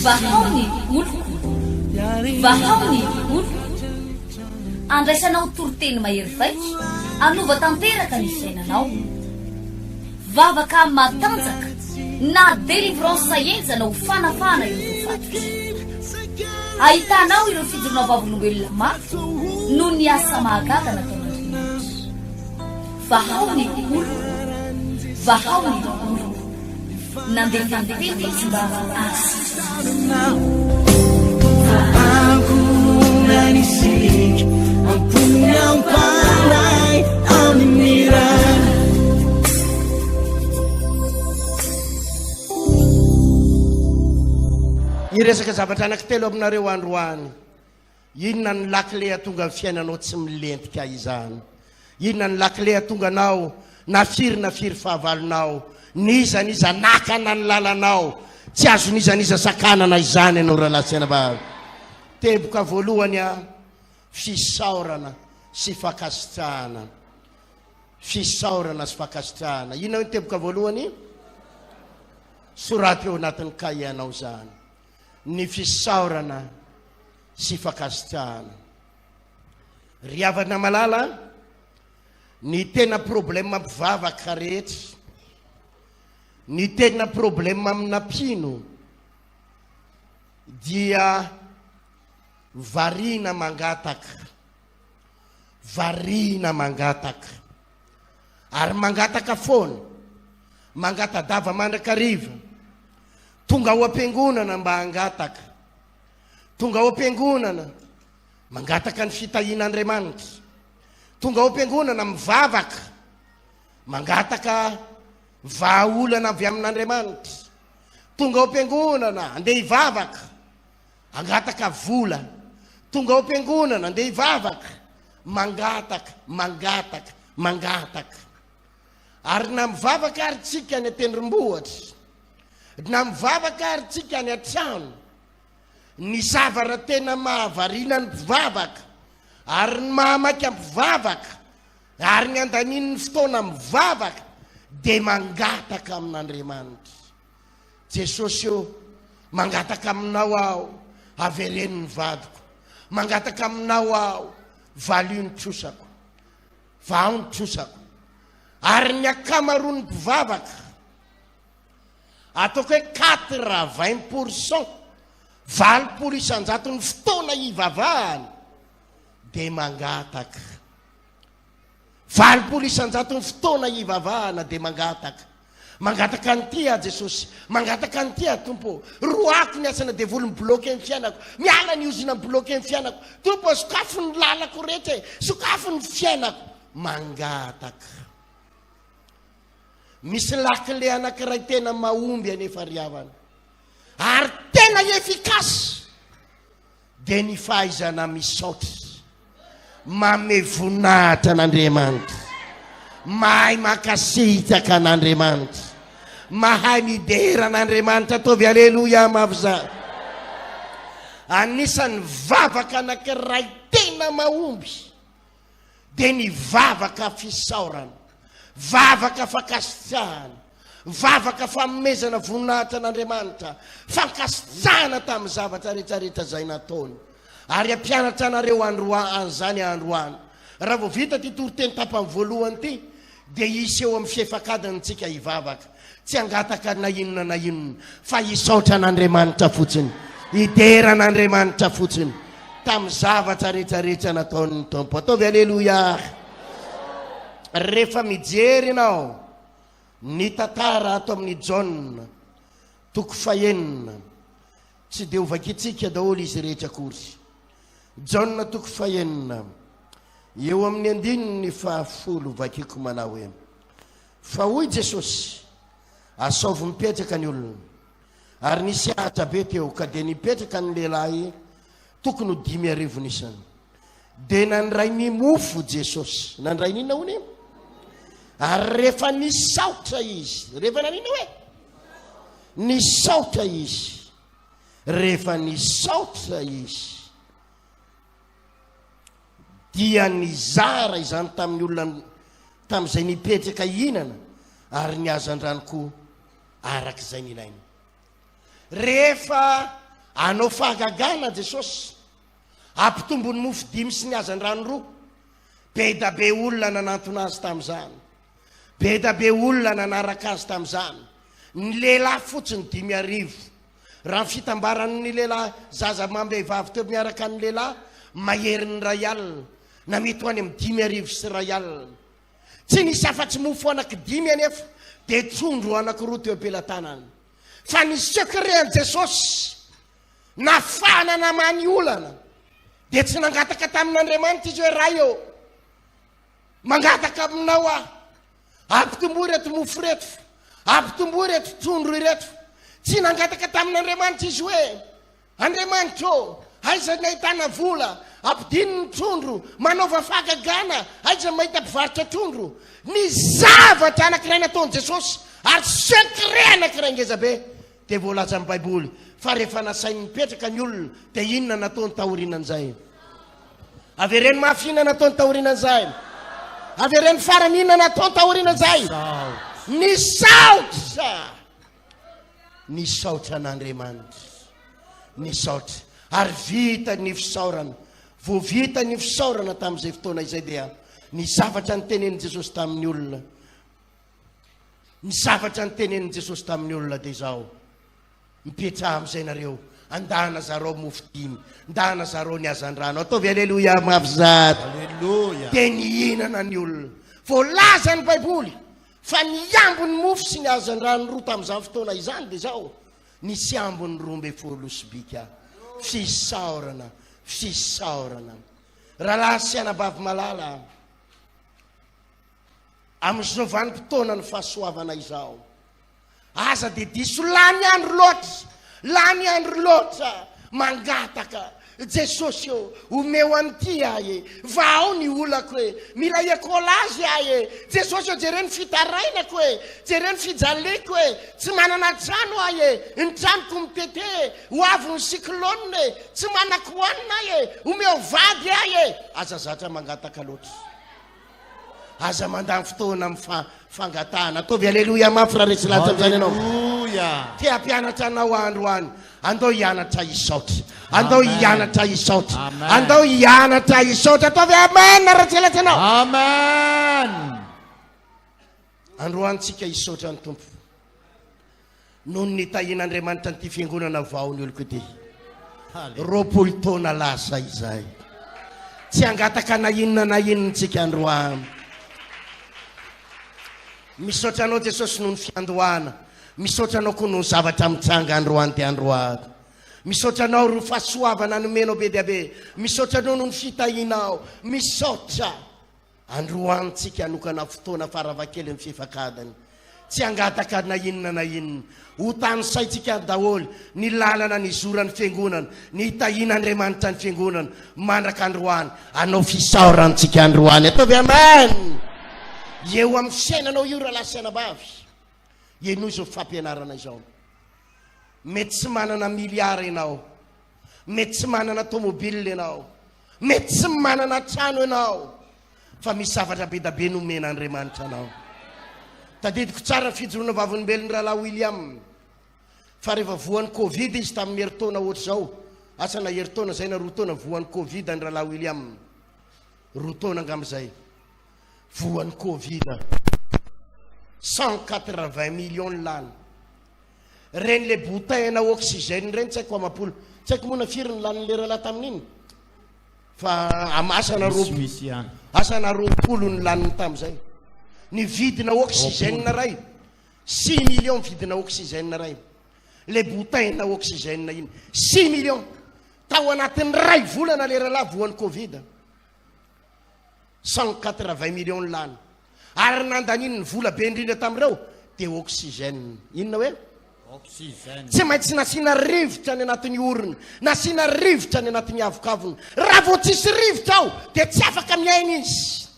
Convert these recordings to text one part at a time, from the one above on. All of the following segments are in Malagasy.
Vahaony oloko, vahaony oloko, andraisanao toroteny mahery vaika, anova tanteraka ny fiainanao, vavaka matanjaka na delivrance enjana ho fanafana ireo fatotra. Ahitanao ireo fijorona vavolombelona maro no ny asa mahagaga nataon'Andriamanitra. Vahaony oloko, vahaony oloko, nandeha izy mba iresaka zavatra anankitelo aminareo androany. Inona ny lakile atonga ny fiainanao tsy milentika izany? Inona ny lakile atonga anao nafiry fahavalonao, nizaniza nakana ny lalanao, tsy azo nizaniza sakanana izany anao ralasena vavy. Teboka voalohany a fisaorana sy fakasitrahana. Fisaorana sy fakasitrahana. Inona ny teboka voalohany? Sorata eo anatin'ny kahianao zany. Ny fisaorana sy fakasitrahana. Ry havana malala, ny tena problème mpivavaka rehetra, ny tena problème amina mpino dia varina mangataka. Varina mangataka. Ary mangataka foana, mangatadava mandrakariva. Tonga ao am-piangonana mba hangataka. Tonga ao am-piangonana mangataka ny fitahian'Andriamanitra. Tonga ao am-piangonana mivavaka, mangataka vahaolana avy amin'Andriamanitra. Tonga ao am-piangonana andeha hivavaka, angataka vola. Tonga ao am-piangonana andeha hivavaka, mangataka. Ary na mivavaka ary tsika any an-tendrombohitra, na mivavaka ary tsika any an-trano, ny zavara tena mahavarina ny mpivavaka ary ny mahamaka mpivavaka ary ny andanin'ny fotoana mivavaka dia mangataka amin'Andriamanitra. Jesosy io mangataka aminao aho averen'ny vadiko, mangataka aminao aho valio ny trosako, vao ny trosako. Ary ny akamaroan'ny mpivavaka ataoko hoe 80% 80 isanjato ny fotoana hivavahany dia mangataka. 80 isanjato ny fotoana hivavahana dia mangataka. Mangataka an'ity a Jesosy, mangataka an'ity a Tompo. Roako ny asana dia voly mibloke ny fiainako, miala ny ozina mibloke ny fiainako. Tompo, sokafo ny lalako rehetra, sokafo ny fiainako. Mangataka. Misy lakile anankiray tena mahomby anefa riavana, ary tena efikasy, dia ny fahaizana misaotra, mame voninahitra an'Andriamanitra, mahay makasitaka an'Andriamanitra, mahay midera an'Andriamanitra. Ataovy aleloia mavy. Anisan'ny vavaka anankiray tena mahomby dia ny vavaka fisaorana, vavaka fakasitrahana, vavaka famomezana voninahitra an'Andriamanitra, fankasitrahana tamin'ny zavatra rehetrarehetra zay nataony. Ary ampianatra anareo an'izany androany. Raha vao vita ty toroteny tapany voalohany ty, dia isy eo amin'ny fiefakadiny tsika hivavaka. Tsy hangataka na inona, fa hisaotra an'Andriamanitra fotsiny, hidera an'Andriamanitra fotsiny tamin'ny zavatra rehetrarehetra nataon'ny Tompo. Ataovy aleloia. Rehefa mijery ianao ny tantara ato amin'ny Jaona 9, tsy dia hovakitsika daholo izy rehetra akory. Jaona 9, eo amin'ny 10 vakiko manao hoe, fa hoy Jesosy, asaovy mipetraka ny olona. Ary nisy ahatra be teo ka dia nipetraka ny lehilahy tokony ho 5,000 isany. Dia nandray ny mofo Jesosy, nandray nina hony. Ary rehefa nisaotra izy, rehefa nanina hoe nisaotra izy, rehefa nisaotra izy, dia nizara izany tamin'ny olona tamin'izay nipetraka ihinana, ary niazan-drano koa arak'izay ny ilaina. Rehefa anao fahagagana Jesosy, ampitombony mofo 5 sy ny azan-drano 2, be da be olona nanantona azy tamin'izany, be da be olona nanaraka azy tamin'izany. Ny lehilahy fotsiny 5,000, raha ny fitambaran'ny lehilahy zaza mambehivavy teo miaraka ny lehilahy maherin'ny ray alina, na mety ho any amin'ny 5,000 sy ray alina. Tsy nisy afa-tsy mofo anaky 5 anefa dia trondro anakiroa teo ampelantanany. Fa ny sekrean Jesosy nafana namany olana dia tsy nangataka tamin'Andriamanitra izy hoe ray eo, mangataka aminao aho, ampitombo reto mofo reto, ampitombo reto trondro ireto. Tsy nangataka tamin'Andriamanitra izy hoe Andriamanitra ô, aiza ny ahitana vola ampidino ny trondro, manaova fahagagana, aiza mahita mpivarotra trondro. Ny zavatra anankiray nataony Jesosy ary sekret anankiray ngeza be dia voalaza amin'ny Baiboly. Fa rehefa nasainy mipetraka ny olona dia inona nataony tahorinan'izay? Avereny mafy inona nataony tahorinan'izay? Avereny farany inona nataony tahorinan'izay? Ny saotra, ny saotra an'Andriamanitra, ny saotra. Ary vita ny fisaorana, vo vita ny fisaorana tamin'izay fotoana izay dia ny zavatra nytenen'i Jesosy tamin'ny olona, ny zavatra nytenen'i Jesosy tamin'ny olona dia izao: mipetraha amin'izay nareo, andana zareo mofo 5, ndana zareo ny azan-drano. Ataovy aleloia mavy-zato. Aleluia. Dia nihinana ny olona. Voalaza ny Baiboly fa niambony mofo sy ny azan-drano 2 tamin'izany fotoana izany dia izao: nisy ambony 12 sobika. Fisaorana, fisaorana. Rahalahy sy anabavy malala, amin'izao vanim-potoana ny fahasoavana izao, aza dia diso lany andro loatra, lany andro loatra mangataka Jesosy eo, omeo an'ity ahy, vao ny olako e, mila ekolazy ahy e, Jesosy eo, jereny fitarainako e, jereny fijaliko e, tsy manana trano ahy e, ny tranoko mitete, ho avy ny cyclone e, tsy manako hoanina ahy e, omeo vady ahy e. Aza zatra mangataka loatra, aza mandany fotoana amin'ny fangatahana. Ataovy aleloia mafy raha resy latra amin'izany ianao. Aleluia. Tia mpianatra anao androany, andao hianatra hisaotra, andao hianatra hisaotra, andao hianatra hisaotra. Ataovy amen raha tsy latra anao. Amen. Androany tsika hisaotra ny tompo noho ny tahin'Andriamanitra nyity fiangonana vao ny oloko ity. 20 taona lasa izay, tsy angataka na inona tsika androany. Misaotra anao Jesosy noho ny fiandohana, misaotra anao koa noho ny zavatra mitsanga androany dia androany. Misaotra anao ro fahasoavana nomenao be dia be, misaotra anao noho ny fitahinao, misaotra. Androany tsika anokana fotoana faravakely amin'ny fifakadany, tsy angataka na inona, ho tany saitsika daholo ny lalana ny zoran'ny fiangonana, ny tahin'Andriamanitra ny fiangonana mandraka androany, anao fisaorantsika androany. Ataovy amen. Eo amin'ny fiainanao io raha lahy sy anabavy, ianao izao fampianarana izao. Mety tsy manana miliara ianao, mety tsy manana tomobile ianao, mety tsy manana trano ianao, fa misy zavatra be da be nomen'Andriamanitra anao. Tadidiko tsara fijoroana vavolombelon'ny rahalahy William, fa rehefa voan'ny Covid izy tamin'ny herintaona ohatr' izao, asa na herintaona zay na 2 taona voan'ny Covid ny rahalahy William, 2 taona angam'izay voan'ny Covid, 180 millions lany. Reny le bouteille na oxygène reny tsy haiko amapolo, tsy haiko moa nafiry ny lan'ny rahalahy tamin'iny, fa asana asana 20 ny laniny tamin'izay. Ny vidina oxygène ray 6 millions vidina oxygène ray. Le bouteille na oxygène iny 6 millions. Tao anatin'ny ray volana le rahalahy voan'ny Covid, 180 millions lany. Ary nandaniny ny vola be indrindra tamin'ireo dia oxygène. Inona hoe? Oxygène. Tsy maintsy nasiana rivotra ny anatin'ny orona, nasiana rivotra ny anatin'ny avokavona. Raha vao tsisy rivotra ao dia tsy afaka miaina izy.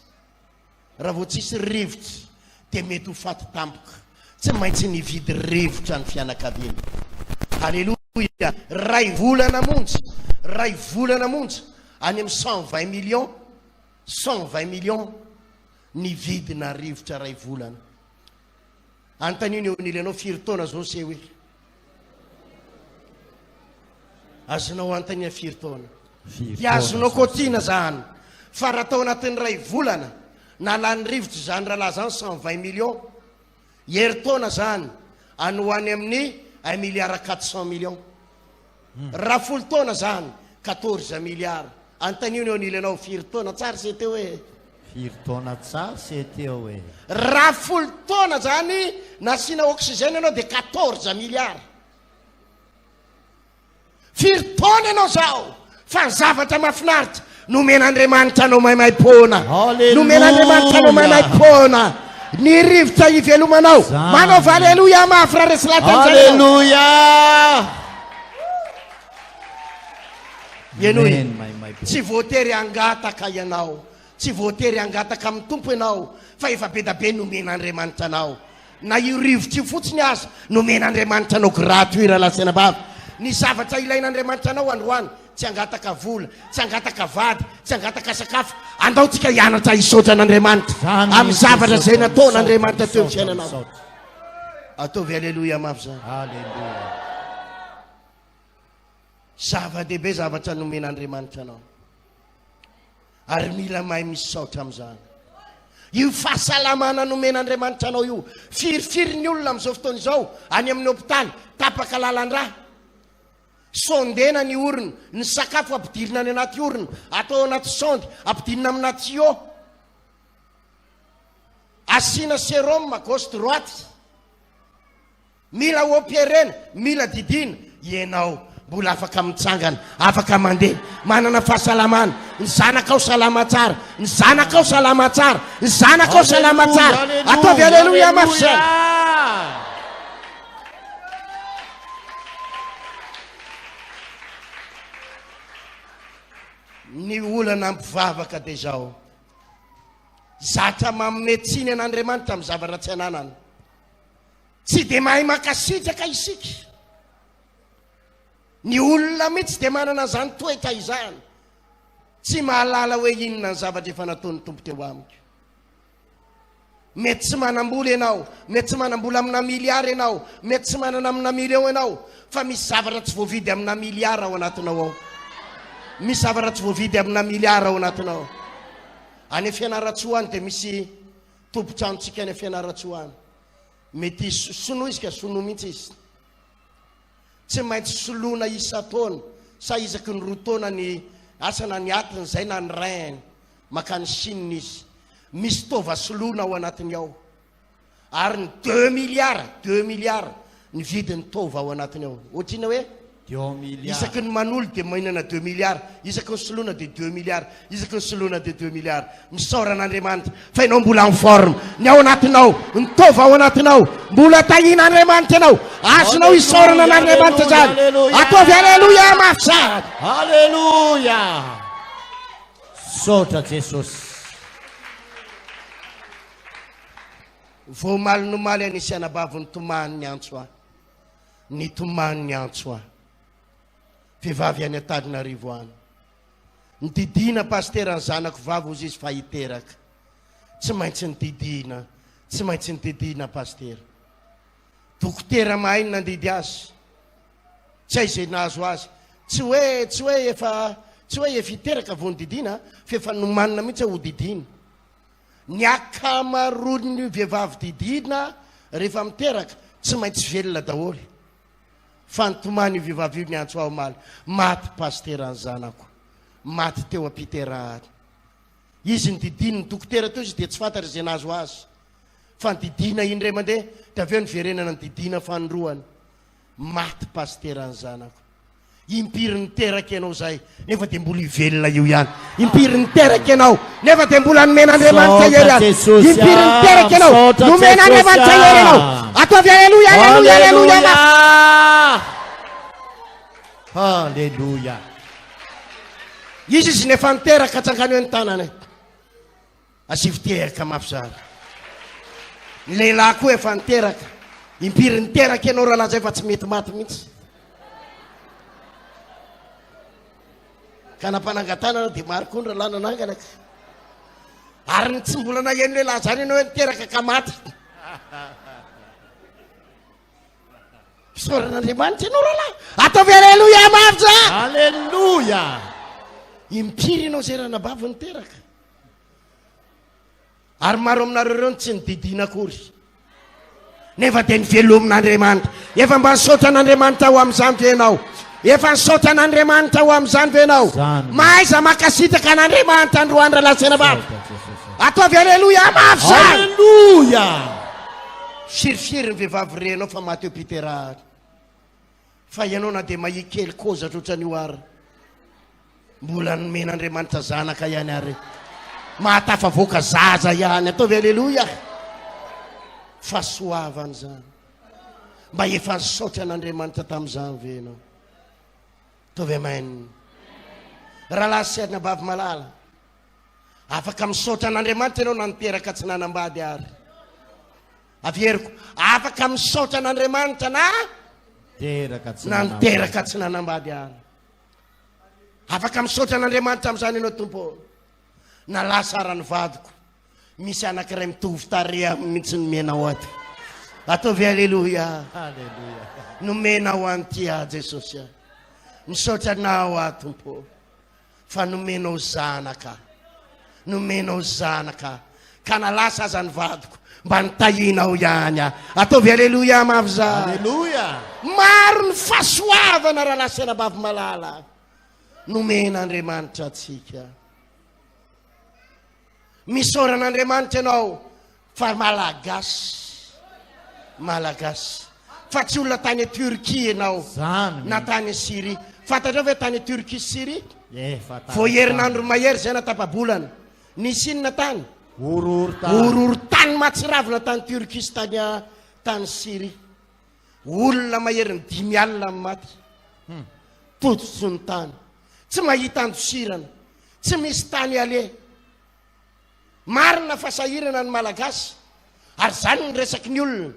Raha vao tsisy rivotra dia mety ho faty tampoka. Tsy maintsy nividy rivotra ny fianakaviana. Halleluja. Ray volana monja, ray volana monja any amin'ny 120 millions, 120 millions nividina rivotra ray volana. Antaniny eo nilenao 4 taona zao se hoe azonao antania 4 taona azonao kotiana zany fa raha tao anatin'ny ray volana na lany rivotra zany raha laha zany 120 millions herintaona zany anoany amin'ny 1 milliard 400 millions raha 10 taona zany 14 milliards antaniny eo nilenao 4 taona tsara se teo hoe 4 taona tsara se teo hoe raha 10 taona zany nasiana oxygène anao de 14 milliards 4 taona anao zao fa ny zavatra mahafinaritra nomen'Andriamanitra anao maimai-pona nomen'Andriamanitra anao maimai-pona ny rivotra ivelomanao manaova alleluia mafy raha resy latan'izay alleluia ianoy tsy voatery angataka ianao tsy voatery angataka amin'ny tompo ianao fa efa be da be nomen'Andriamanitra anao na io rivotra io fotsiny aza nomen'Andriamanitra anao gratuira lasena bavy ny zavatra ilain'Andriamanitra anao androany tsy angataka vola tsy angataka vady tsy angataka sakafo andaotsika hianatra hisaotra an'Andriamanitra amin'ny zavatra zay nataon'Andriamanitra teo amin'ny fiainanao ataovy alleluia mafy zany alleluia zava-dehibe zavatra nomen'Andriamanitra anao ary mila mahay misaotra amin'izany io fahasalamana nomen'Andriamanitra anao io firifiry ny olona amin'izao fotoana izao any amin'ny hôpitaly tapaka lalan-draha sondena ny orona ny sakafo ampidirina any anaty orona atao anaty sondy ampidirina amina tuyau asiana sérum gauche droite mila opérena mila didina ianao mbola afaka mitsangana afaka mandeha manana fahasalamana ny zanakao salama tsara ny zanakao salama tsara ny zanakao salama tsara ataovy alleluia mafy zay ny olana mpivavaka de zao zatra mametsiny an'Andriamanitra amin'ny zavatra tsy ananany tsy de mahay makasitraka isika ny olona mihitsy de manana zany toetra izany tsy mahalala hoe inona ny zavatra efa nataon'ny tompo teo amiko mety tsy manam-bola ianao mety tsy manam-bola amina miliara ianao mety tsy manana amina million ianao fa misy zavatra tsy voavidy amina miliara ao anatinao ao misy zavatra tsy voavidy amina miliara ao anatinao any fianaratsoany de misy tompotranotsika any fianaratsoany mety sonoa izy ka sonoa mihitsy izy tsy maintsy soloana isa-taona sa isaky ny 2 taona ny asana ny atiny zay na ny reiny makany Chine izy misy tova soloana ao anatiny ao ary ny 2 milliards ny vidiny tova ao anatiny ao ohatrina hoe isaky ny manolo de mahinana 2 milliards isaky ny soloana de 2 milliards isaky ny soloana de 2 milliards misaoran'Andriamanitra fa ianao mbola en forme ny ao anatinao ny tova ao anatinao mbola tahin'Andriamanitra ianao azonao isaorana an'Andriamanitra zany ataovy alleluia mafy sara alleluia sotra Jesosy vomaly nomaly anisy anabavy ny tomany ny antso ahy ny tomany ny antso ahy vehivavy any Antananarivo any nididina pasteur ny zanako vavy ozy izy fa hiteraka tsy maintsy nididina tsy maintsy nididina pasteur dokotera mahay ny nandidy azy tsy hay zay nahazo azy tsy hoe efa hiteraka vo nididina fa efa nomanina mihitsy ho didina ny akamaroany vehivavy didina rehefa miteraka tsy maintsy velona daholy fa nitomany vehivavy io ny antso aho maly maty pasteur ny zanako maty teo ampiterahany izy nididina ny dokotera teo izy de tsy fantatra zay nahazo azy fa nididina indray mandeha de aveo niverenana nididina fanondroany maty pasteur ny zanako impiry niteraka ianao zay nefa de mbola ivelona io ihany impiry niteraka ianao nefa de mbola nomen'Andriamanitra ihery impiry niteraka ianao nomen'Andriamanitra ihery ianao ataovy alleluia alleluia alleluia alleluia izy nefa niteraka atsangany hoe ny tanany asiviteraka mafy zany ny lehilahy koa efa niteraka impiry niteraka ianao raha laza efa tsy mety maty mihitsy ka nampanangatanana de maro koa ny raha lanananganaka ary ny tsy mbola naheno lehilahy zany ianao hoe niteraka ka maty fisaoran'andriamanitra ianao rahalahy, ataovy aleloia mafy za. Aleluia. Impiry ianao zay raha nabavy niteraka. Ary maro aminareo reo tsy nididina akory, nefa dia nivelomin'Andriamanitra. Efa mba nisaotra an'Andriamanitra ho amin'izany ve ianao? Efa nisaotra an'Andriamanitra ho amin'izany ve ianao? Maiza makasitaka an'Andriamanitra androany rahalasena vavy. Ataovy aleloia mafy za. Aleluia. Firifiry ny vehivavy renao fa maty eo mpiterahany, fa ianao na dia mahia kely kozatra ohatran'io ary mbola nomen'Andriamanitra zanaka ihany ary mahatafavoaka zaza ihany. Ataovy aleloia. Fahasoavany zany, mba efa nisaotra an'Andriamanitra tamin'izany ve ianao? Ataovy amen. Rahalahy sy anabavy malala, afaka misaotra an'Andriamanitra ianao na niteraka tsy nanambady ary. Averiko, afaka misaotra an'Andriamanitra na niteraka tsy nanambady ary. Afaka misaotra an'Andriamanitra amin'izany ianao tompo. Na lasa ara ny vadiko, misy anankiray mitovy tarehy aminy mihitsy nomenao ato. Ataovy aleloia. Aleluia. Nomenao an'ity Jesosy. Misaotra anao tompo, fa nomenao zanaka, nomenao zanaka, ka na lasa aza ny vadiko mba nitahinao ihany. Ataovy aleloia mafy za. Aleluia. Maro ny fahasoavana raha lasena bavy malala nomen'Andriamanitra atsika. Misaoran'Andriamanitra ianao fa malagasy, malagasy, fa tsy olona tany Turquie ianao na tany Syrie. Fantatrao ve tany Turquie Syrie? Vao herinandro mahery zay natapabolana. Nisy inona tany? Horohorontany matsiravina tany Turquie sy tany Syrie. Olona mahery ny 5 alina maty, tototsy ny tany, tsy mahita andosirana, tsy misy tany ale. Marina fasahirana ny malagasy, ary zany ny resaky ny olona,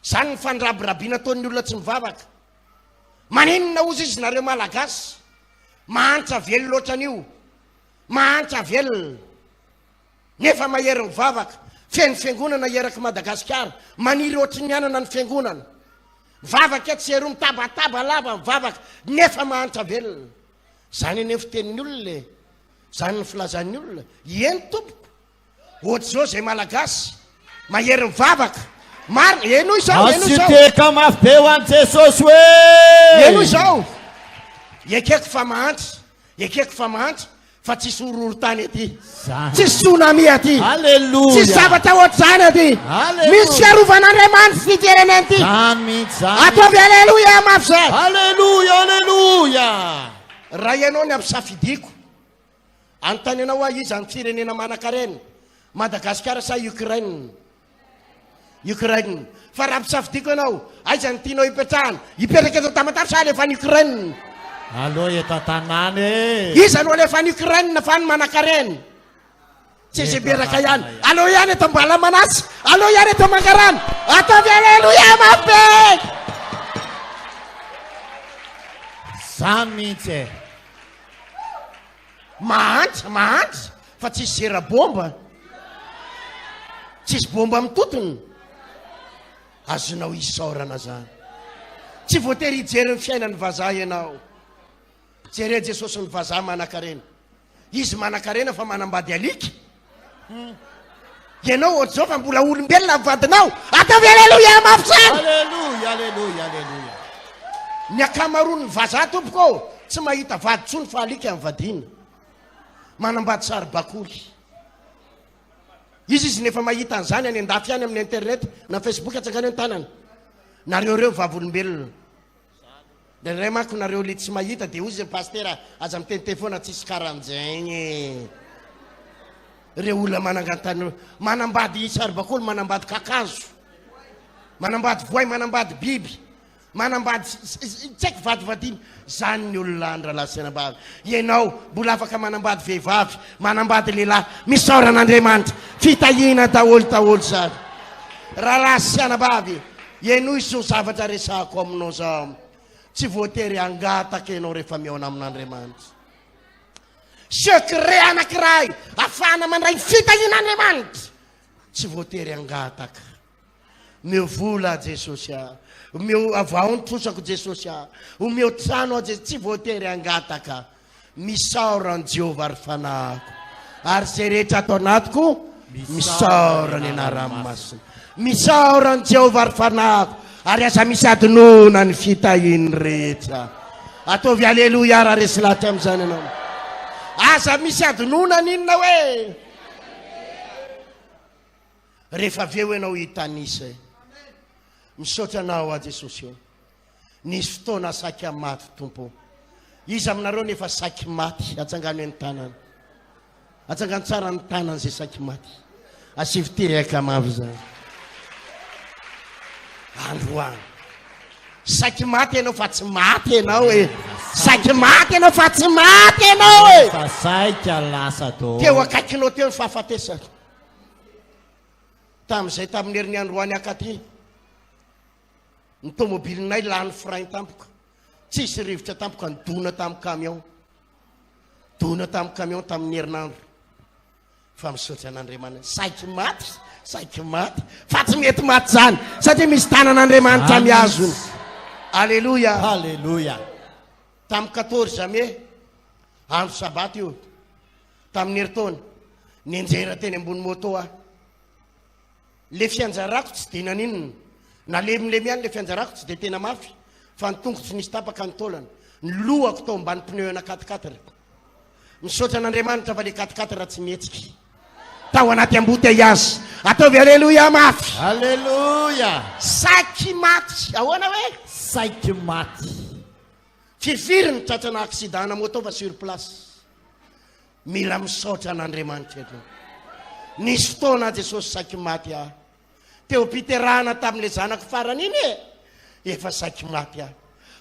zany ny fandrabirabiana ataon'ny olona tsy mivavaka. Maninona ozy izy nareo malagasy? Mahantra velo loatra an'io, mahantra velo, nefa mahery mivavaka. Feno fiangonana eraky Madagasikara, maniry ohatry ny anana ny fiangonana. Mivavaka tsy hery mitabataba lava mivavaka, nefa mahantra velo. Zany nefa tenin'ny olona, zany ny filazan'ny olona. Eny tompoko, ohatry zao zay malagasy mahery mivavaka, marina. Eno izao, eno izao. Asiteka mafy be ho an'i Jesosy hoe. Eno izao. Ekeko fa mahantra, ekeko fa mahantra, fa tsisy horohorontany aty, tsisy tsunami aty, tsisy zavatra ohatr'izany aty. Misy fiarovan'Andriamanitra sy fireneny ty. Ataovy aleloia mafy zay. Aleluia, aleluia. Raha ianao ny ampisafidiko, anontany anao hoe iza ny firenena manan-karena? Madagasikara sa Ukraine? Ukraine. Fa raha ampisafidiko ianao, aiza ny tianao hipetrahana? Hipetraka eto Tamatave sa alefa ny Ukraine? Aloha eto an-tanàna. Iza no alefa ny Ukraine fa ny manan-karena? Tsy zeberaka ihany. Aloha ihany eto Mbalamanasy, aloha ihany eto Mangarana. Ataovy aleloia mafy. Zany mihitsy. Mahantra, mahantra, fa tsisy zera bomba, tsisy bomba amin'ny totony. Azonao isaorana zany. Tsy voatery hijery ny fiainan'ny vazaha ianao. Jere Jesosy ny vazaha manan-karena. Izy manan-karena fa manambady alika. Ianao ohatr'izao fa mbola olombelona vadinao. Ataovy aleloia mafy zany. Aleluia, aleluia, aleluia. Ny akamaroan'ny vazaha tompoko tsy mahita vady tsony fa alika amin'ny vadiana. Manambady sary bakoly. Izy nefa mahita an'izany any andafy any amin'ny internet na Facebook atsakany ny tanany. Nareo vavolombelona. Dia ray manko nareo le tsy mahita dia ozy pastera aza miteny foana tsisy karan'izay. Reo olona manangantany manambady sary bakoly, manambady kakazo, manambady voay, manambady biby, manambady tsy haiko vadivadiny. Zany ny olona andralasena bavy. Ianao mbola afaka manambady vehivavy, manambady lehilahy, misaoran'Andriamanitra, fitahiana daholo zany. Rahalahy sy anabavy, ianao izao zavatra resahako aminao zao, tsy voatery angataka ianao rehefa mihaona amin'Andriamanitra. Secret anankiray ahafahana mandray fitahian'Andriamanitra, tsy voatery angataka. Mivola Jesosy, omeo avao nitrosako Jesosy omeo trano tsy voatery angataka misaorany Jehovah ary fanahako ary zay rehetra atao anatiko misaorany anaramasina misaorany Jehovah ary fanahako ary aza misy adinona ny fitahiny rehetra ataovy aleloia raha resy lahatra amin'izany ianao aza misy adinona ninona hoe rehefa avy eo ianao hitanisa misaotra anao a Jesosy eo nisy fotoana saky maty tompo izy aminareo nefa saky maty atsangano ny tanany atsangano tsara ny tanany zay saky maty asiviteraka mavy zany androany saky maty ianao fa tsy maty ianao saky maty ianao fa tsy maty ianao fa saika lasa to teo akaikinao teo ny fahafatesana tamin'izay tamin'ny herin'ny androany akaty ny tomobilinay lany frein tampoka tsisy rivotra tampoka ny dona tamin'ny camion tamin'ny herinandro fa misaotra an'Andriamanitra saiky maty fa tsy mety maty zany satria misy tanan'Andriamanitra miazony Alléluia tamin'ny 14 mai andro sabaty io tamin'ny herintaona nianjera teny ambony moto le fianjarako tsy dina ninona na lemilemy ihany le fianjarako tsy de tena mafy fa ny tongotsy nisy tapaka ny taolana ny lohako tao ambany pneu ana 4x4 misaotra an'Andriamanitra fa le 4x4 tsy mihetsiky tao anaty amboty azy ataovy aleloia mafy saky maty ahoana hoe saky maty firifiry ny tratrana accident na moto fa sur place mila misaotra an'Andriamanitra eto nisy fotoana Jesosy saky maty teo piterana tamin'le zanako farany iny efa saky maty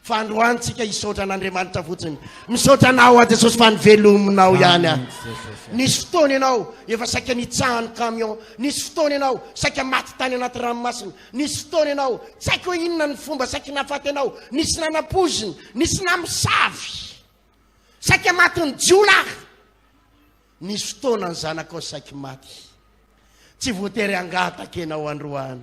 fa androantsika hisaotra an'Andriamanitra fotsiny misaotra anao a Jesosy fa nivelominao ihany nisy fotoana ianao efa saika nitsahany camion nisy fotoana ianao saika maty tany anaty ranomasina nisy fotoana ianao saika hoe inona ny fomba saika nafaty anao nisy nanapoziny nisy namisavy saika maty ny jiolahy nisy fotoana ny zanako saky maty tsy voatery angataka ianao androany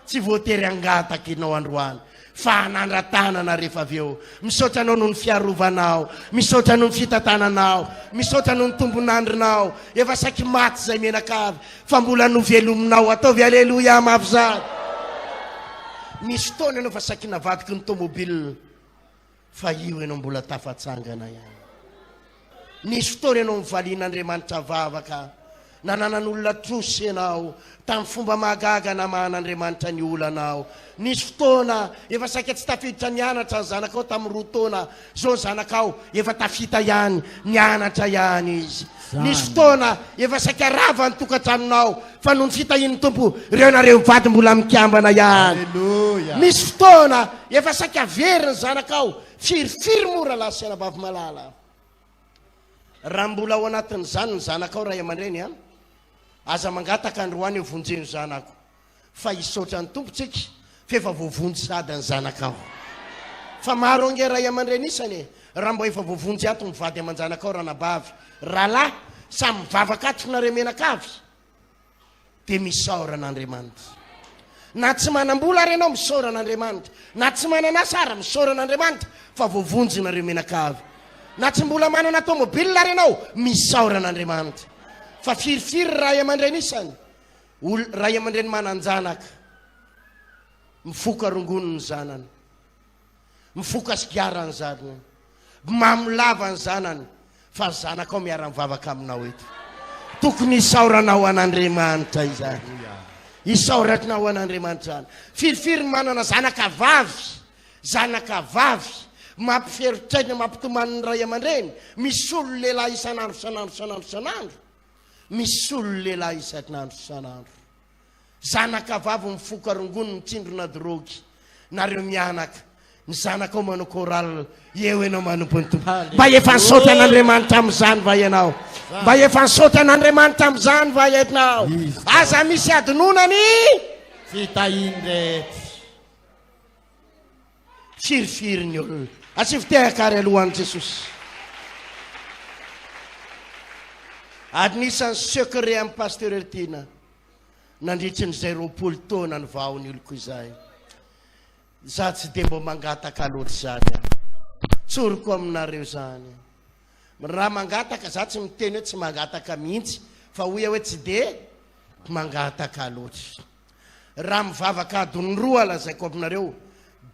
tsy voatery angataka ianao androany fa anandratanana rehefa avy eo misaotra anao noho ny fiarovanao misaotra noho ny fitantananao misaotra noho ny tombonandrinao efa saky maty zay menakavy fa mbola novelominao ataovy aleloia mafy zany misy fotoana ianao fa saky navadiky ny tomobile fa io ianao mbola tafatsangana ihany nisy fotoana ianao mivalian'Andriamanitra vavaka nananan'olona trosy ianao tamin'ny fomba mahagaga na mahan'Andriamanitra ny olanao nisy fotoana efa saika tsy tafiditra nianatra ny zanakao tamin'ny roa taona zao zanakao efa tafita ihany nianatra ihany izy nisy fotoana efa saika rava ny tokantranonao fa noho ny fitahin'ny tompo reo nareo mivady mbola mikambana ihany misy fotoana efa saika very ny zanakao firifiry mora lasiana bavy malala raha mbola ao anatin'izany ny zanakao ray aman-dreny aza mangataka androany eo vonjeny zanako fa hisaotra ny tompotsika fa efa voavonjy sady ny zanakao fa maro ange ray aman-dreny isany raha mbo efa voavonjy ato mivady aman-janakao ranabavy rahalahy samy mivavaka ato finareo menakavy dia misaora an'Andriamanitra na tsy manam-bola renao misaora an'Andriamanitra na tsy manana sara misaora an'Andriamanitra fa voavonjy nareo menakavy na tsy mbola manana tomobile renao misaora an'Andriamanitra fa firifiry ray aman-dreny isany ray aman-dreny mananjanaka mifoka rongonony zanany mifoka sigarany zanany mamolava ny zanany fa ny zanakao miara-mivavaka aminao eto tokony hisaoranao an'Andriamanitra izany hisaoranao an'Andriamanitra any firifiry manana zanaka vavy mampiferotraina mampitoman'ny ray aman-dreny misy olo lehilahy isanandro misy olo lehilahy isanandro zanaka vavy mifoka rongony mitsindrona drogy nareo mianaka ny zanakao manao koral eo ianao manompony tompo mba efa nisaotra an'Andriamanitra amin'izany va ianao mba efa nisaotra an'Andriamanitra amin'izany va ianao aza misy adinonany fitahiny rehetra firifiry ny olona asivitehaka ary alohan'i Jesosy adnisan'ny secret amin'ny pasteuretiana nandritry ny zay 20 taona ny vahony oloko izay za tsy de mbo mangataka loatra zany tsoroko aminareo zany raha mangataka za tsy miteny hoe tsy mangataka mihitsy fa hoia hoe tsy de mangataka loatra raha mivavaka adiny roa lazaiko aminareo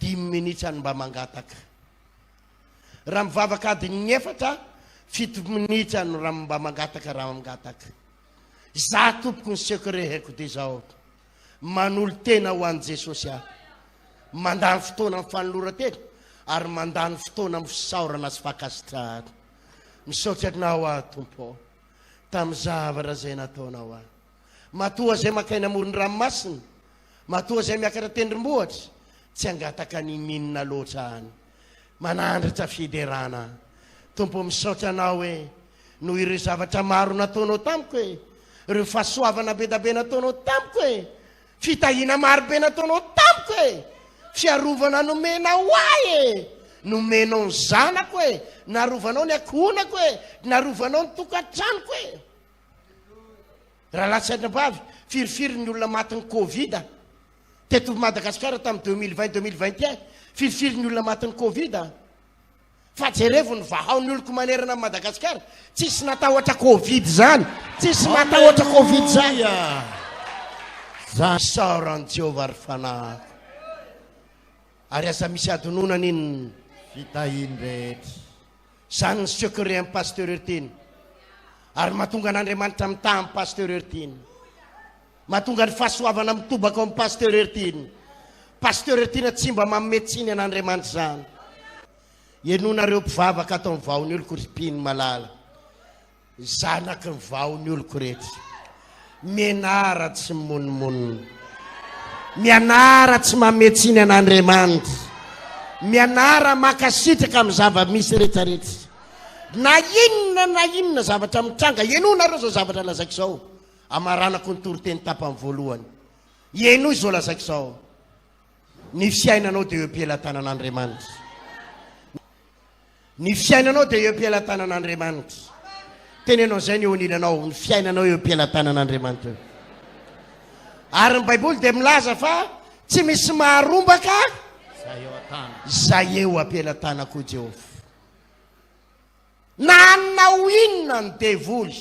10 minitra ny mba mangataka raha mivavaka adiny 4 7 minitra no raha mba mangataka raha mangataka za tompoko ny secret haiko de zao manolo tena ho an' Jesosy aho mandany fotoana amin'ny fanoloran-tena ary mandany fotoana amin'ny fisaorana sy fakasitrahana misaotra anao aho tompo tamin'ny zavatra zay nataonao aho matoa zay makaina amorony ranomasina matoa zay miakatra tendrombohitra tsy angataka ny minina loatra any manandratra fiderana tompo misaotra anao hoe no ireo zavatra maro nataonao tamiko hoe ireo fahasoavana bedabe nataonao tamiko hoe fitahina marobe nataonao tamiko hoe fiarovana nomenao ahy nomenao ny zanako hoe narovanao ny akonako hoe narovanao ny tokantranoko hoe raha latsainabavy firifiry ny olona matin'ny Covid teto Madagasikara tamin'ny 2020-2021 firifiry ny olona matin'ny Covid fa jerevo ny vahaony oloko manerana amin'ny Madagasikara tsisy natahotra Covid zany tsisy natahotra Covid zany saoran Jehovah ary fanahiko ary asa misy adononana iny fitahiny rehetra zany ny secret amin'ny pasteur teny ary mahatonga an'Andriamanitra mitaha amin'ny pasteur teny mahatonga ny fahasoavana mitobaka amin'ny pasteur teny tsy mba mametsiny an'Andriamanitra zany enonareo mpivavaka atao ny vaony oloko ripiny malala zanaky ny vaony oloko rehetra mianara tsy monimony mianara tsy mametsiny an'Andriamanitra mianara makasitraka amin'ny zava-misy rehetrarehetra na inona zavatra mitranga enonareo zao zavatra lazaiko zao amaranako ny toroteny tapany voalohany eno izy zao lazaiko zao ny fiainanao de eo am-pilatanan'Andriamanitra ny fiainanao de eo am-pilatanan'Andriamanitra tenenao zay ny eo anilanao ny fiainanao eo am-pilatanan'Andriamanitra ary ny baiboly de milaza fa tsy misy maharombaka zay eo am-pilatanako Jehovah na anao inona ny devoly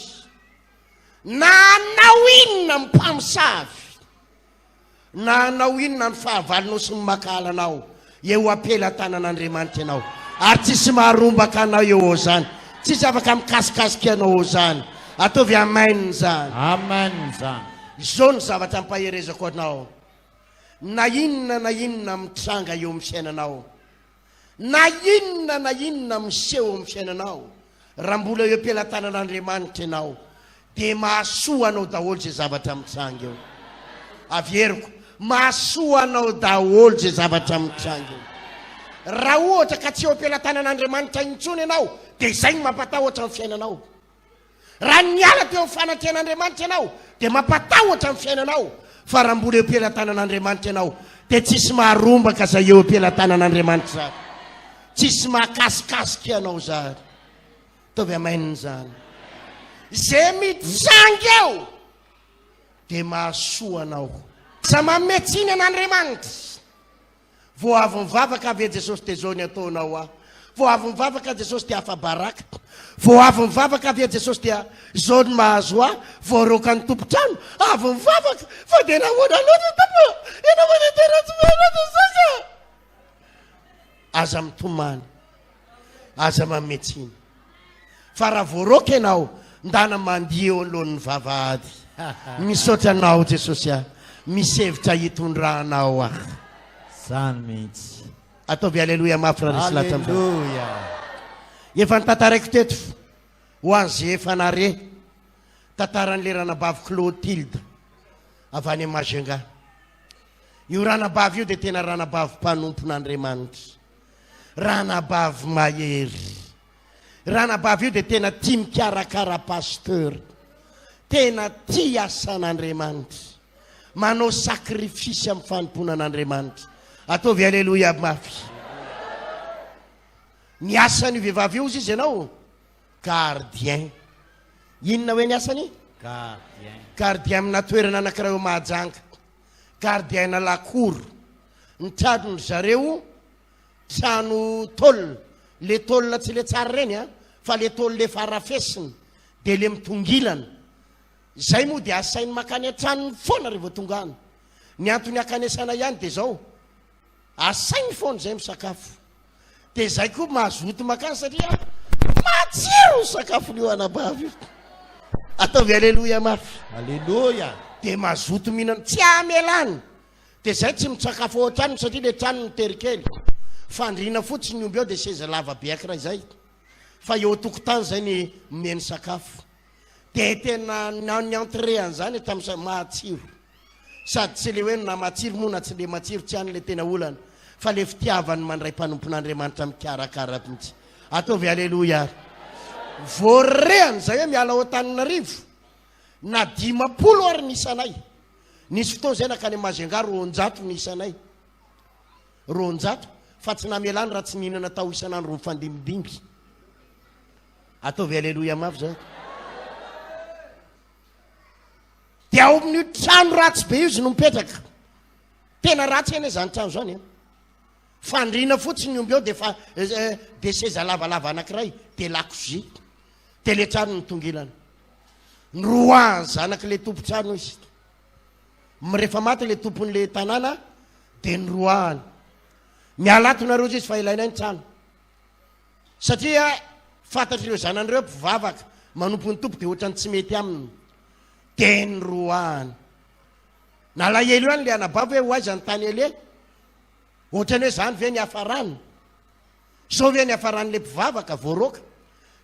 na anao inona ny mpamosavy na anao inona ny fahavalonao sy ny makalanao eo am-pilatanan'Andriamanitra ianao ary tsisy maharombaka anao eo zany tsisy afaka mikasikasika anao zany ataovy amen zany amen zany zao ny zavatra mpaherezako anao na inona mitranga eo amin'ny fiainanao na inona miseho amin'ny fiainanao raha mbola eo am-pilatanan'Andriamanitra ianao de mahasoa anao daholo zay zavatra mitranga eo averiko mahasoa anao daholo zay zavatra mitranga eo raha ohatra ka tsy eo am-pilatanan'Andriamanitra intsony ianao de zay ny mampatahotra amin'ny fiainanao raha niala teo amin'ny fanatrehan'Andriamanitra ianao de mampatahotra amin'ny fiainanao fa raha mbola eo am-pilatanan'Andriamanitra ianao de tsisy maharombaka zay eo am-pilatanan'Andriamanitra zany tsisy mahakasikasika ianao zany tovy amaininy zany zay mitsanga eo de mahasoa anao sa mametsiny an'Andriamanitra vo avy mivavaka avy Jesosy de zao ny ataonao aho vo avy mivavaka Jesosy de afa-baraka vo avy mivavaka avy Jesosy dia zao ny mahazo aho vo roka ny tompotrano avy mivavaka fa de nahoana loatra tompo enahoana tena tsy mahaloatra sasa aza mitomany aza mametsiny fa raha voaroka ianao ndana mandia eo alohan'ny vavahady misaotra anao Jesosy aho misy hevitra hitondrahanao aho zany mihitsy ataovy aleloia mafy raha resy lahatra aleluia efa ny tantaraiko teto ho an'izay efa nare tantaran'le ranabavy Clotilde avy any Majunga io ranabavy io de tena ranabavy mpanompon'Andriamanitra ranabavy mahery ranabavy io de tena tia mikarakara pasteur tena tia asan'Andriamanitra manao sakrifisy amin'ny fanomponan'Andriamanitra ataovy aleloia mafy ny asany vehivavy io izy ianao gardien inona hoe ny asany gardien amina toerana anakiraha eo Mahajanga gardien na lakoro ny tranony zareo trano tôlina le tôlina tsy le tsara reny a fa le tôly le farafesiny de le mitongilana zay moa de asainy makany antranony foana rehefa tongany ny antony akanesana ihany de zao asainy foana zay misakafo de zay koa mahazoto makany satria matsiro sakafo leo anabavy io ataovy aleloia mafy Alléluia. de mazoto mihinana tsy amelany de zay tsy mitsakafo ao an-tranony satria le tranony terikely fandriana fotsiny omby ao de seza lava be akiray zay fa eo tokotany zay ny meny sakafo de tena ny entréany zany tamin'y mahatsiro sady tsy le hoe na matsiro moa na tsy le matsiro tsy any le tena olana fa le fitiavany mandray mpanompon'Andriamanitra mikarakara mihitsy ataovy aleloia voarehany zay hoe miala ao Antananarivo na 50 ary nisanay nisy fotoana zay nakany Majunga 100 nisanay 100 fa tsy namelany raha tsy nihinana tao isanandro mifandimidimby ataovy aleloia mafy zay de ao amin'io trano ratsy be izy no mipetraka tena ratsy eny zany trano zany fandriana fotsiny omby ao de seza lavalava anankiray de lakozia de le trano nitongilana ny roa zanaky le tompo trano izy rehefa maty le tompon'le tanàna de ny roahany mialatonareo izy fa ilainay ny trano satria fantatr'ireo zanan'ireo mpivavaka manompo ny tompo de ohatrany tsy mety aminy de ny roahany nalahelo io any le anabavy hoe hoaiza ny tany ele ohatrany hoe zany ve ny hafarany sao ve ny hafaran'le mpivavaka voaroka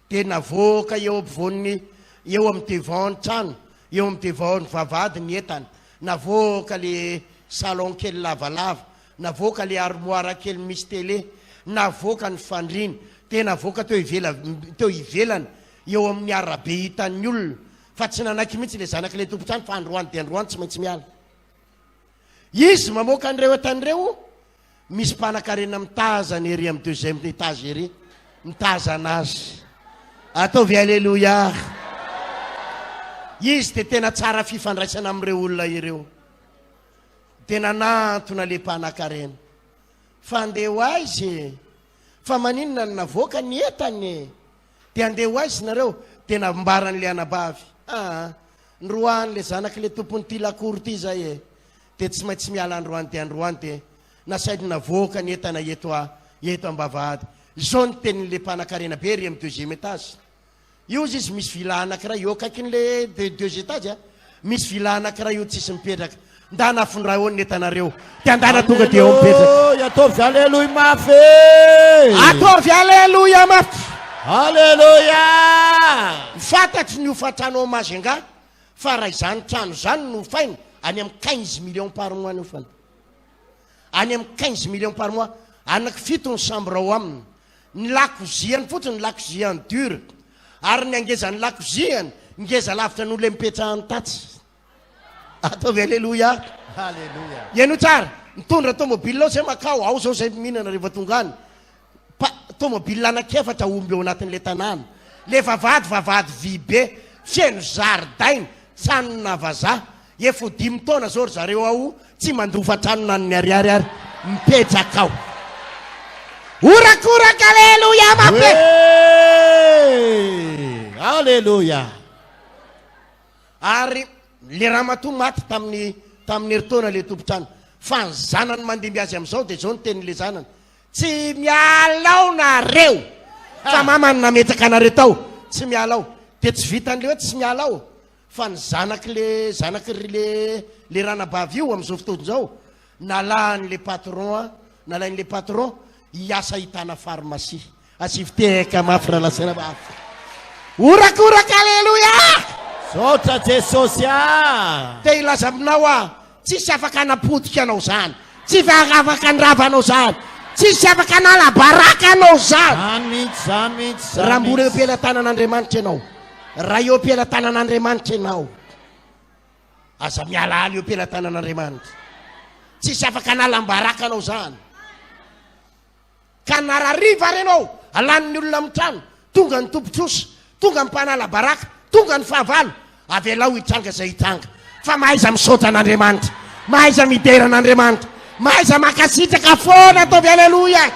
de navoaka eo ampovoany eo amin'ny devant ny trano eo amin'ny devant ny vavady ny entany navoaka le salon kely lavalava navoaka le armoire kely misy télé navoaka ny fandriny de navoaka teo ivelany eo amin'ny arabe hitan'ny olona fa tsy nanaiky mihitsy le zanaky le tompotrano fa androany de androany tsy maintsy miala izy mamoaka an'ireo etan'ireo misy mpanakarena mitazany ery amin'ny deuxième étage ery mitazana azy ataovy aleloia izy de tena tsara fifandraisana amin'ireo olona ireo de nanantona le mpanakarena fa andeha ho aizy fa maninona ny navoaka ny entany de andeha ho aizy nareo de nambaran'le anabavy ny roany le zanaky le tompony ty lakory ty zay de tsy maintsy miala androany de nasaidy navoaka ny entana eto ambavahady zao ny tenin'le mpanakarena be ry amin'ny deuxième étage io izy misy vila anankiray eo akaikin'le deux étage misy vila anankiray io tsisy mipetraka ndana afondra eo ny entanareo de andana tonga de eo mipetraka Ataovy aleluia mafy. ataovy aleloia mafy Alléluia. fantatry ny ofatrano ao Majunga fa raha izany trano zany no fainy any amin'ny 15 millions par mois no fana any amin'ny 15 millions par mois anaky fito ny chambre ao aminy ny lakoziany fotsiny ny lakoziany dur ary ny angezany lakoziany ngeza lavitra n'olo le mipetrahany tatsy ataovy aleloia Alléluia. iano tsara mitondra tomobile ao zay makao ao zao zay mihinana rehefa tongany tomobile anakefatra omby eo anatin'le tanàna le vavady vy be fieno zaridainy tranona vazaha efo 5 taona zao ry zareo ao tsy mandofa tranona ny ariary ary mipetraka ao orakoraka aleloia mape Alléluia. ary le ramatoa maty tamin'ny eritaona le tompotrano fa ny zanany mandimby azy am'izao de zao ny tenin'le zanany tsy mialao nareo fa mamany nametraka anareo tao tsy mialao de tsy vitan'le hoe tsy mialao fa ny zanaky le ranabavy io am'izao fotoana zao nalain'le patron hiasa hitana pharmacie asiviteka mafy raha lasena mafy orakoraka aleloia Sotra Jesosy. te ilaza aminao tsisy afaka anapodiky anao zany tsy afaka andravanao zany tsisy afaka analabaraka anao zany raha mbola eo ampela tanan'Andriamanitra ianao raha eo ampela tanan'Andriamanitra ianao aza mialaala eo ampela tanan'Andriamanitra tsisy afaka analambaraka anao zany ka narariva renao alan'ny olona mitrano tonga ny tompotrosa tonga ny mpanalabaraka tonga ny fahavalo avelao hitranga zay hitranga fa mahaiza misaotra an'Andriamanitra mahaiza mideran'Andriamanitra Maiza makasitraka foana ataovy aleloia.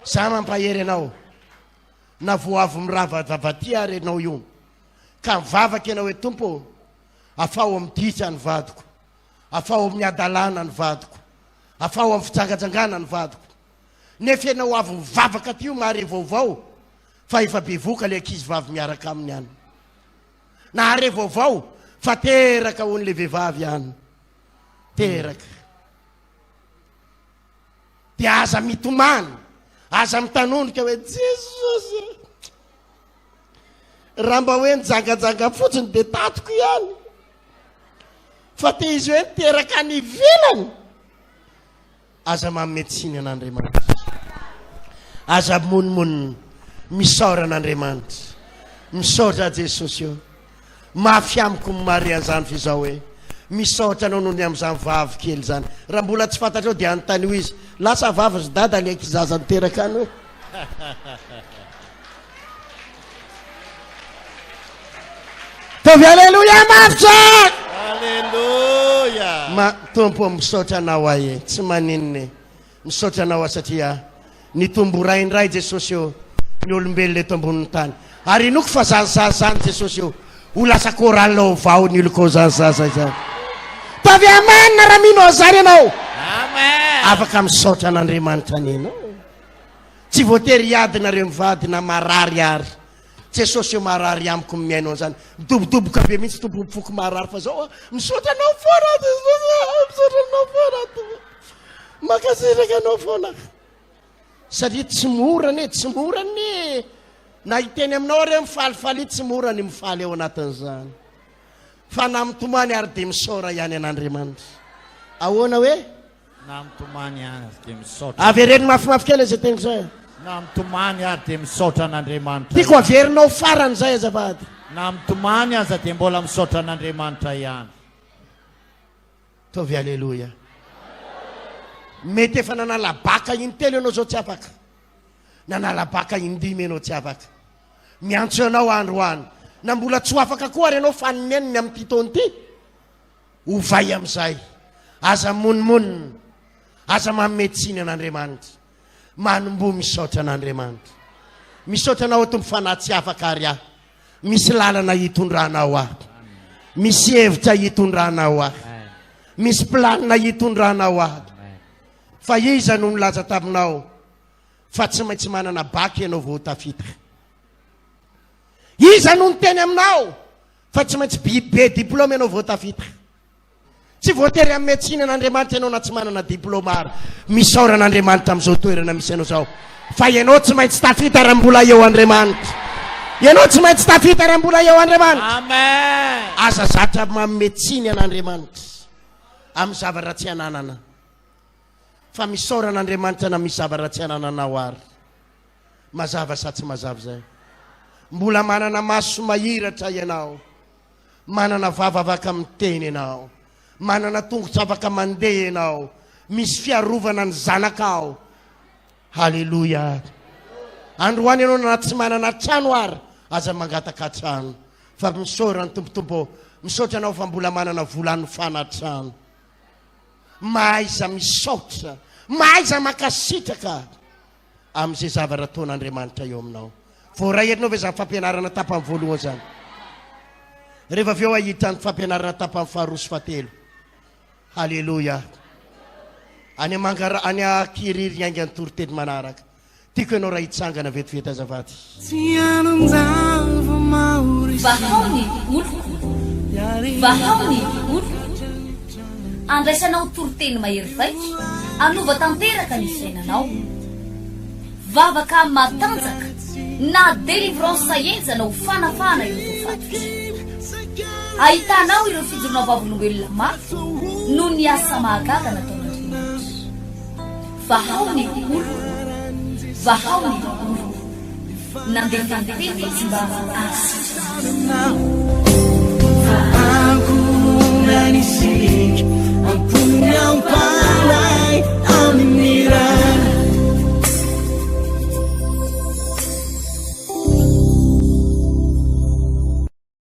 Za mampahery anao na voavy miravavavaty ary anao io ka mivavaka ianao hoe tompo afao amin'ny ditra ny vadiko, afao amin'ny adalana ny vadiko, afao amin'ny fitsangajangana ny vadiko. Nefa ianao avy mivavaka ty io mahare vaovao fa efa bevoka le ankizy vavy miaraka aminy any. Na hare vaovao fa teraka hoan'le vehivavy any, teraka. Dia aza mitomany, aza mitanonika hoe Jesosy, raha mba hoe nijangajanga fotsiny dia tatiko ihany, fa te izy hoe teraka ny ivelany. Aza mametsiny an'Andriamanitra, aza monimony misaora an'Andriamanitra, misaotra Jesosy io. Mafy amiko mary an'izany fizao hoe misaotra anao noho ny amin'izany vavy kely zany. Raha mbola tsy fantatrao dia anontany ho izy, lasa vavy zy dada le kizaza niteraka any hoe. Tovy aleloia mafitra. Hallelujah. Ma tompo misaotra anao ahe, tsy maninony misaotra anao satria nitombo raindray Jesosy io ny olombelona eto ambonin'ny tany. Ary inoko fa zazazany Jesosy io ho lasa koralao vao ny oloko zazaza izany. Tovy amanina raha mino zany ianao. Amen. Afaka misaotra an'Andriamanitra nino. Tsy voatery hiadinareo mivady na marary ary. Jesosy io marary amiko miainao zany. Midobodoboka be mihitsy tompo mifoky marary fa zao misaotra anao foana misaotra anao foana. Makasitraka anao foana. Satria tsy morany, tsy morany. Na hiteny aminao reo mifalifaly tsy morany mifaly eo anatin'izany. Fa na mitomany ary dia misaora ihany an'Andriamanitra. Ahoana hoe? Na mitomany ary dia misaotra. Avereny mafimafy kely izay teniko zay. Na mitomany ary dia misaotra an'Andriamanitra. Tiako averinao farany zay azafady. Na mitomany aza dia mbola misaotra an'Andriamanitra ihany. Tovy aleloia. Mety efa nanalabaka intelo ianao zao tsy afaka. Nanalabaka indimy ianao tsy afaka. Miantso ianao androany. Na mbola tsy ho afaka koa ary ianao faneniny amin'ny titony ty. Ovay amin'izay. Aza monimonina. Aza mametsiny an'Andriamanitra. Manombo misaotra an'Andriamanitra. Misaotra anao tompo fa na tsy afaka ary aho. Misy lalana hitondranao aho. Misy hevitra hitondranao aho. Misy planina hitondranao aho. Fa iza no nilaza taminao fa tsy maintsy manana baky ianao vao tafita. Iza no niteny aminao fa tsy maintsy be diplôma ianao vao tafita. Tsy voatery amin'ny metsiny an'Andriamanitra ianao na tsy manana diplôma ary. Misaora an'Andriamanitra amin'izao toerana misy ianao zao. Fa ianao tsy maintsy tafita raha mbola eo Andriamanitra. Ianao tsy maintsy tafita raha mbola eo Andriamanitra. Amen. Aza zatra mametsiny an'Andriamanitra amin'ny zavatra tsy ananana. Fa misaora an'Andriamanitra na misy zavatra tsy anananao ary. Mazava sa tsy mazava zay. Mbola manana maso mahiratra ianao. Manana vava afaka miteny ianao. Manana tongotra afaka mandeha ianao. Misy fiarovana ny zanakao. Halleluja. Androany ianao na tsy manana trano ary, aza mangataka trano. Fa misaora ny tompotompo. Misaotra anao fa mbola manana volany fanatrano. Maiza misaotra, maiza makasitraka amin'izay zavatra ataon'Andriamanitra eo aminao. Vao raherinao ve zany fampianarana tapany voalohany zany. Rehefa avy eo ahita ny fampianarana tapany faharoa sy fahatelo. Halleluja. Any akiriry aingany toroteny manaraka. Tiako ianao raha hitsangana vetivety azafady. Vahaony oloko, vahaony oloko. Andraisanao toroteny mahery vaitra, anova tanteraka ny fiainanao. Vavaka matanjaka na délivrance enjana ho fanafana ireo fatotra. Ahitanao ireo fijorona vavolombelona mafy no ny asa mahagaga nataon'Andriamanitra. Vahaony oloko, vahaony oloko. Nandeha tantety mba asitra.